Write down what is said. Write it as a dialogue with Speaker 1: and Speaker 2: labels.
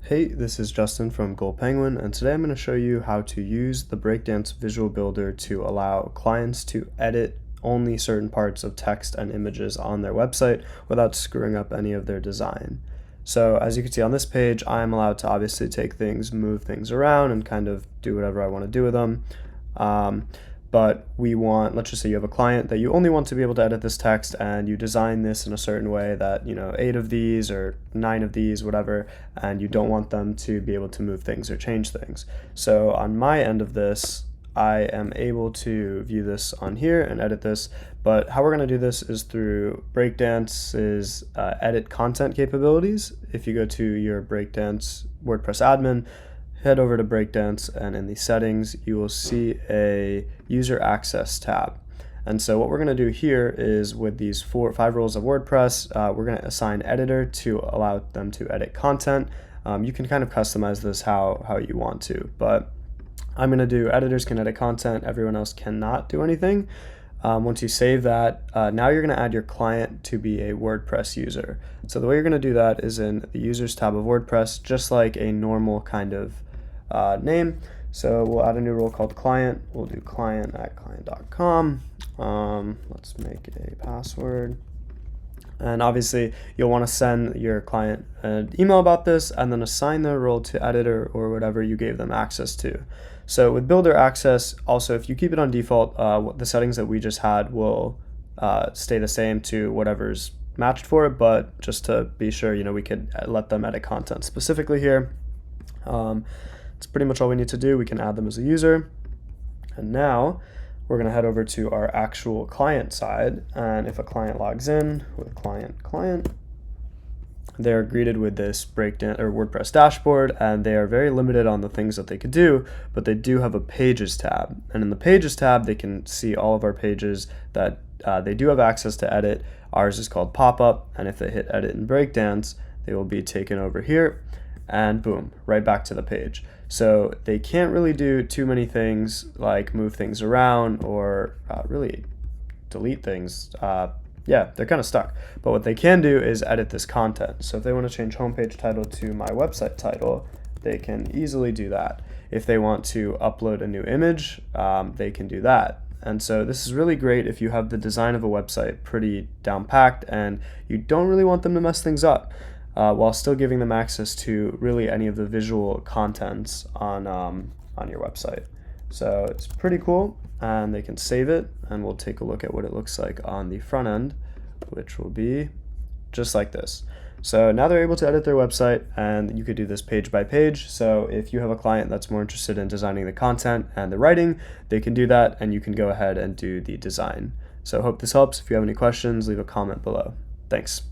Speaker 1: Hey, this is Justin from Goldpenguin, and today I'm going to show you how to use the Breakdance visual builder to allow clients to edit only certain parts of text and images on their website without screwing up any of their design. So as you can see on this page, I'm allowed to obviously take things, move things around, and kind of do whatever I want to do with them. But we want, let's just say you have a client that you only want to be able to edit this text, and you design this in a certain way that, 8 of these or 9 of these, whatever, and you don't want them to be able to move things or change things. So on my end of this, I am able to view this on here and edit this, but how we're going to do this is through Breakdance's edit content capabilities. If you go to your Breakdance WordPress admin, head over to Breakdance, and in the settings you will see a user access tab. And so what we're going to do here is with these 5 rules of WordPress, we're going to assign editor to allow them to edit content. You can kind of customize this how you want to, but I'm going to do editors can edit content, everyone else cannot do anything. Once you save that, now you're going to add your client to be a WordPress user. So the way you're going to do that is in the users tab of WordPress, just like a normal kind of name. So we'll add a new role called client. We'll do client@client.com. Let's make a password. And obviously you'll want to send your client an email about this and then assign their role to editor or whatever you gave them access to. So with builder access, also if you keep it on default, the settings that we just had will stay the same to whatever's matched for it, but just to be sure, we could let them edit content specifically here. It's pretty much all we need to do. We can add them as a user. And now we're going to head over to our actual client side. And if a client logs in with client, they're greeted with this Breakdance or WordPress dashboard, and they are very limited on the things that they could do, but they do have a pages tab. And in the pages tab, they can see all of our pages that they do have access to edit. Ours is called pop-up, and if they hit edit in Breakdance, they will be taken over here, and boom, right back to the page. So they can't really do too many things like move things around or really delete things. Yeah, they're kind of stuck. But what they can do is edit this content. So if they want to change homepage title to my website title, they can easily do that. If they want to upload a new image, they can do that. And so this is really great if you have the design of a website pretty down packed and you don't really want them to mess things up, while still giving them access to really any of the visual contents on your website. So it's pretty cool, and they can save it, and we'll take a look at what it looks like on the front end, which will be just like this. So now they're able to edit their website, and you could do this page by page. So if you have a client that's more interested in designing the content and the writing, they can do that, and you can go ahead and do the design. So I hope this helps. If you have any questions, leave a comment below. Thanks.